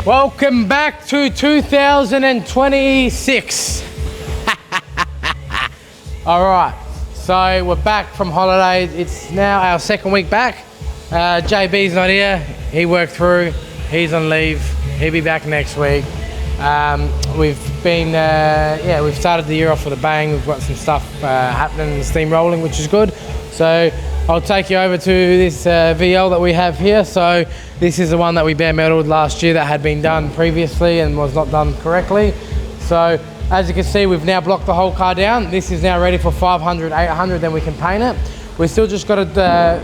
Welcome back to 2026. All right, so we're back from holidays. It's now our second week back. JB's not here. He worked through. He's on leave. He'll be back next week. We've started the year off with a bang. We've got some stuff happening, steam rolling, which is good. So I'll take you over to this VL that we have here. So this is the one that we bare metaled last year that had been done previously and was not done correctly. So as you can see, we've now blocked the whole car down. This is now ready for 500, 800, then we can paint it. We still just got to,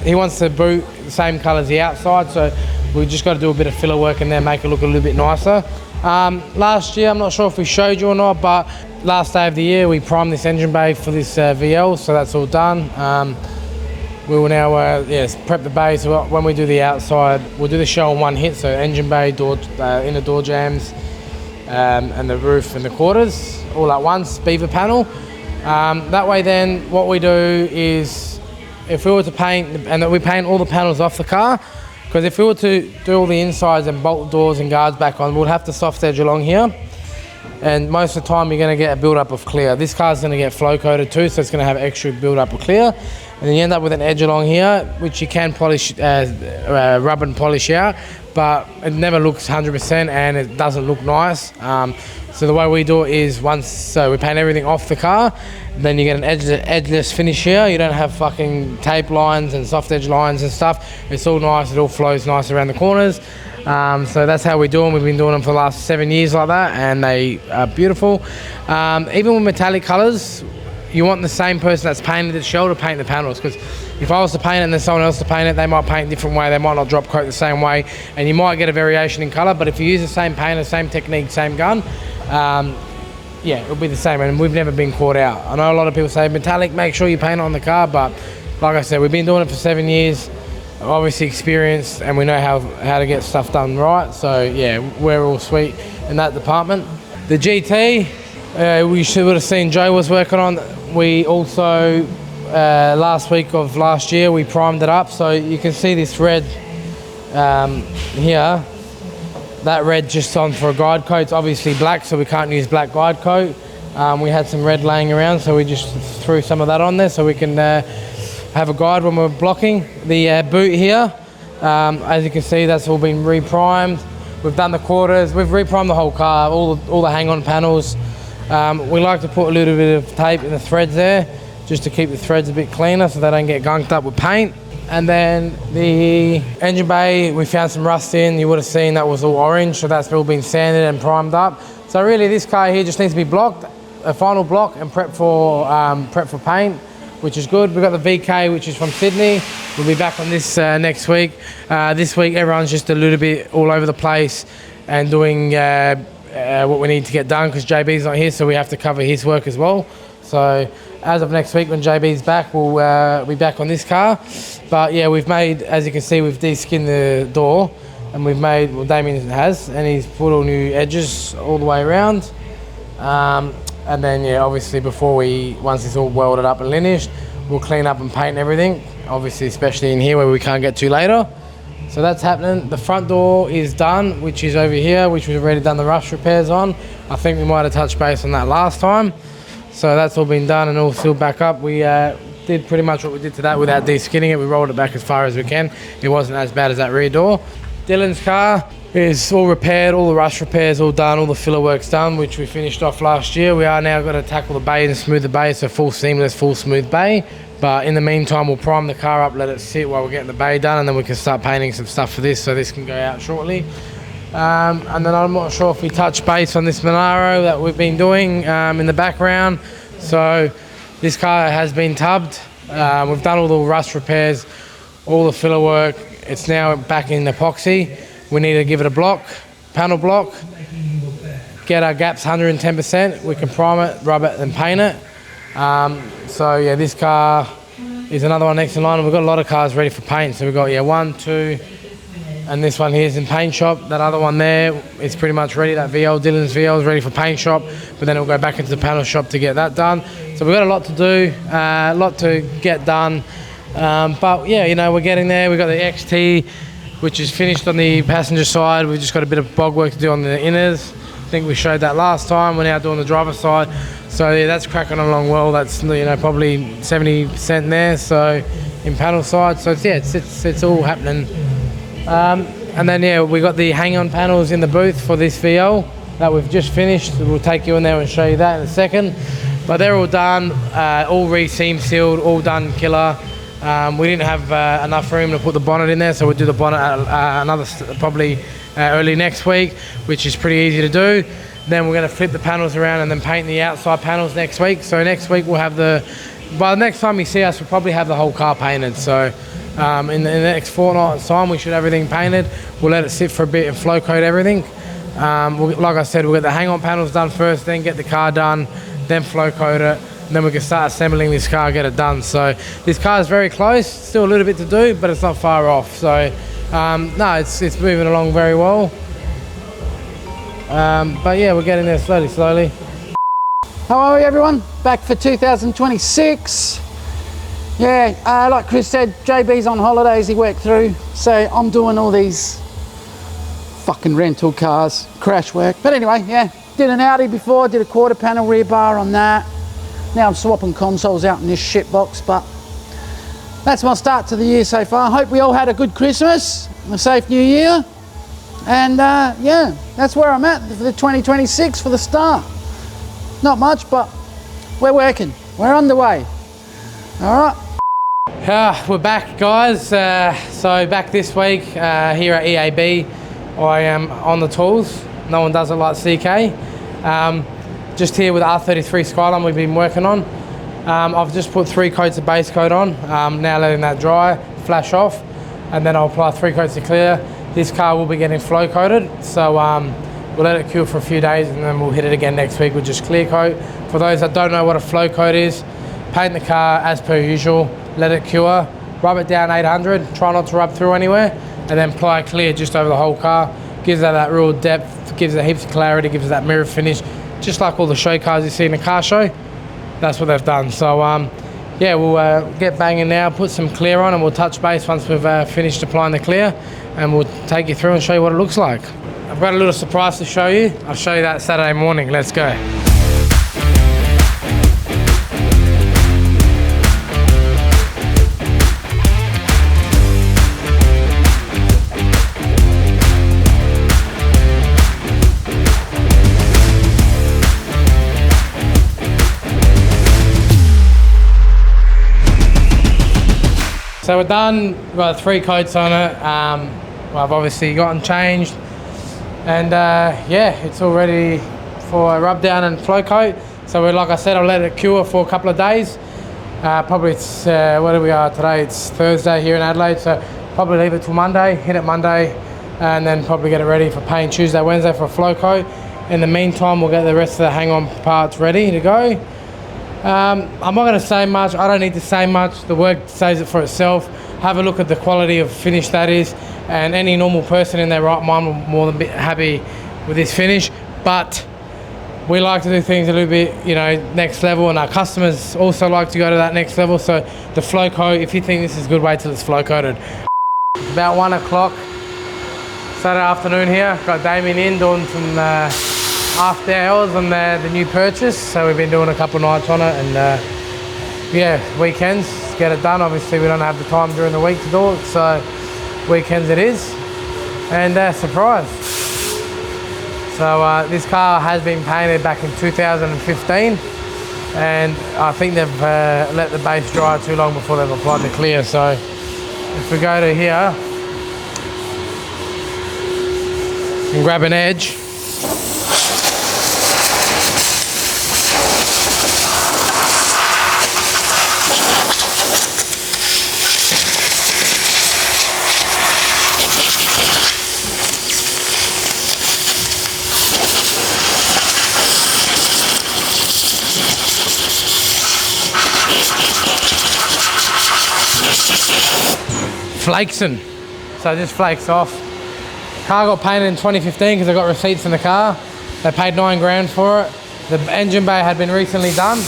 he wants the boot the same colour as the outside, so we just got to do a bit of filler work in there, make it look a little bit nicer. Last year, I'm not sure if we showed you or not, but last day of the year, we primed this engine bay for this VL, so that's all done. We will now prep the bay, so when we do the outside, we'll do the show in one hit, so engine bay, door, inner door jams, and the roof and the quarters, all at once, beaver panel. That way then, what we do is, if we were to paint, and we paint all the panels off the car, because if we were to do all the insides and bolt the doors and guards back on, we'll have to soft edge along here. And most of the time you're going to get a build-up of clear. This car's going to get flow coated too, so it's going to have extra build-up of clear. And then you end up with an edge along here, which you can polish, rub and polish out, but it never looks 100% and it doesn't look nice. So the way we do it is we paint everything off the car, then you get an edgeless finish here. You don't have fucking tape lines and soft edge lines and stuff. It's all nice, it all flows nice around the corners. So that's how we do them. We've been doing them for the last 7 years like that, and they are beautiful. Even with metallic colours, you want the same person that's painted the shell to paint the panels, because if I was to paint it and then someone else to paint it, they might paint a different way, they might not drop coat the same way, and you might get a variation in colour. But if you use the same painter, same technique, same gun, it'll be the same, and we've never been caught out. I know a lot of people say metallic, make sure you paint it on the car, but like I said, we've been doing it for 7 years, obviously experienced, and we know how to get stuff done right. So yeah, we're all sweet in that department. The GT, we would have seen Joe was working on. We also, last week of last year, we primed it up. So you can see this red here, that red just on for a guide coat. It's obviously black, so we can't use black guide coat. We had some red laying around, so we just threw some of that on there so we can have a guide when we're blocking. The boot here, as you can see, that's all been re-primed. We've done the quarters, we've re-primed the whole car, all the hang-on panels. We like to put a little bit of tape in the threads there, just to keep the threads a bit cleaner so they don't get gunked up with paint. And then the engine bay, we found some rust in. You would have seen that was all orange, so that's all been sanded and primed up. So really this car here just needs to be blocked, a final block, and prep for paint, which is good. We've got the VK, which is from Sydney. We'll be back on this next week. This week everyone's just a little bit all over the place and doing what we need to get done, because JB's not here, so we have to cover his work as well. So as of next week when JB's back, we'll be back on this car. But yeah, we've made, as you can see, we've de-skinned the door, and we've made, well, Damien has, and he's put all new edges all the way around. And then yeah, obviously once it's all welded up and lineaged, we'll clean up and paint everything, obviously especially in here where we can't get to later. So that's happening. The front door is done, which is over here, which we've already done the rust repairs on. I think we might have touched base on that last time. So that's all been done and all sealed back up. We did pretty much what we did to that without de-skinning it. We rolled it back as far as we can. It wasn't as bad as that rear door. Dylan's car is all repaired, all the rust repairs all done, all the filler work's done, which we finished off last year. We are now going to tackle the bay and smooth the bay, so full seamless, full smooth bay. But in the meantime, we'll prime the car up, let it sit while we're getting the bay done, and then we can start painting some stuff for this, so this can go out shortly. And then I'm not sure if we touch base on this Monaro that we've been doing in the background. So this car has been tubbed. We've done all the rust repairs, all the filler work. It's now back in epoxy. We need to give it a block, panel block, get our gaps 110%. We can prime it, rub it, and paint it. So yeah, this car is another one next in line. We've got a lot of cars ready for paint. So we've got 1, 2, and this one here is in paint shop. That other one there is pretty much ready. That VL, Dylan's VL, is ready for paint shop, but then it'll go back into the panel shop to get that done. So we've got a lot to do, a lot to get done. But yeah, you know, we're getting there. We've got the XT which is finished on the passenger side. We've just got a bit of bog work to do on the inners. I think we showed that last time. We're now doing the driver's side. So yeah, that's cracking along well. That's, you know, probably 70% there. So in panel side. So yeah, it's all happening. And then yeah, we got the hang-on panels in the booth for this VL that we've just finished. We'll take you in there and show you that in a second. But they're all done, all re-seam sealed, all done killer. We didn't have enough room to put the bonnet in there, so we'll do the bonnet probably early next week, which is pretty easy to do. Then we're going to flip the panels around and then paint the outside panels next week. So next week we'll have by the next time you see us, we'll probably have the whole car painted. So in the next fortnight's time, we should have everything painted. We'll let it sit for a bit and flow coat everything. Like I said, we'll get the hang-on panels done first, then get the car done, then flow coat it, and then we can start assembling this car, get it done. So this car is very close, still a little bit to do, but it's not far off. So no, it's moving along very well. But yeah, we're getting there slowly. How are we, everyone? Back for 2026. Yeah, like Chris said, JB's on holidays, he worked through, so I'm doing all these fucking rental cars, crash work. But anyway, yeah, did an Audi before, did a quarter panel rear bar on that. Now I'm swapping consoles out in this shit box, but that's my start to the year so far. Hope we all had a good Christmas, a safe new year. And yeah, that's where I'm at for the 2026 for the start. Not much, but we're working. We're underway. All right. We're back, guys. So back this week here at EAB. I am on the tools. No one does it like CK. Just here with R33 Skyline we've been working on. I've just put 3 coats of base coat on. Now letting that dry, flash off, and then I'll apply 3 coats of clear. This car will be getting flow coated, so we'll let it cure for a few days and then we'll hit it again next week with just clear coat. For those that don't know what a flow coat is, paint the car as per usual, let it cure, rub it down 800, try not to rub through anywhere, and then apply clear just over the whole car. Gives it that real depth, gives it heaps of clarity, gives it that mirror finish, just like all the show cars you see in a car show. That's what they've done. So yeah, we'll get banging now, put some clear on, and we'll touch base once we've finished applying the clear, and we'll take you through and show you what it looks like. I've got a little surprise to show you. I'll show you that Saturday morning. Let's go. So we're done, we've got 3 coats on it. I've obviously gotten changed, and yeah, it's all ready for a rub down and flow coat. So like I said, I'll let it cure for a couple of days. Probably it's, what are we are today? It's Thursday here in Adelaide, so probably leave it till Monday, hit it Monday, and then probably get it ready for paint Tuesday, Wednesday for a flow coat. In the meantime, we'll get the rest of the hang-on parts ready to go. I'm not going to say much. I don't need to say much. The work says it for itself. Have a look at the quality of finish that is, and any normal person in their right mind will more than be happy with this finish. But we like to do things a little bit, you know, next level, and our customers also like to go to that next level. So the flow coat, if you think this is good, wait till it's flow coated. About 1 o'clock Saturday afternoon here. Got Damien in doing some after hours on the new purchase, so we've been doing a couple of nights on it, and yeah, weekends get it done. Obviously we don't have the time during the week to do it, so weekends it is. And surprise, so this car has been painted back in 2015, and I think they've let the base dry too long before they've applied the clear. So if we go to here and grab an edge, flakesing, so it just flakes off. Car got painted in 2015 because I got receipts in the car. They paid 9 grand for it. The engine bay had been recently done.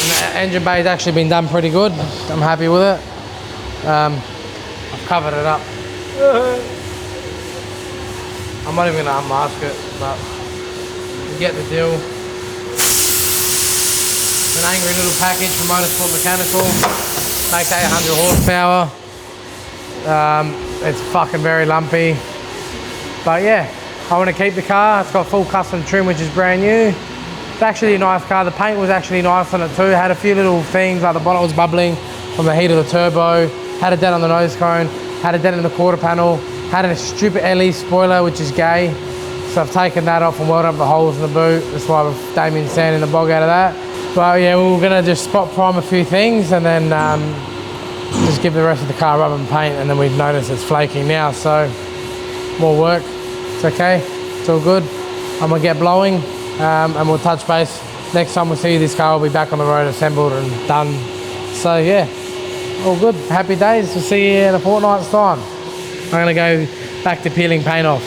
And the engine bay's actually been done pretty good. I'm happy with it. I've covered it up. I'm not even gonna unmask it, but you get the deal. It's an angry little package from Motorsport Mechanical. Makes 800 horsepower. It's fucking very lumpy. But yeah, I want to keep the car. It's got full custom trim, which is brand new. It's actually a nice car. The paint was actually nice on it too. It had a few little things, like the bonnet was bubbling from the heat of the turbo. Had a dent on the nose cone. Had a dent in the quarter panel. Had a stupid LE spoiler, which is gay. So I've taken that off and welded up the holes in the boot. That's why we've Damien sanding the bog out of that. But yeah, we were gonna just spot prime a few things and then just give the rest of the car rub and paint, and then we've noticed it's flaking now. So more work. It's okay. It's all good. I'm gonna get blowing and we'll touch base. Next time we see this car, will be back on the road, assembled and done. So yeah, all good. Happy days. We'll see you in a fortnight's time. I'm gonna go back to peeling paint off.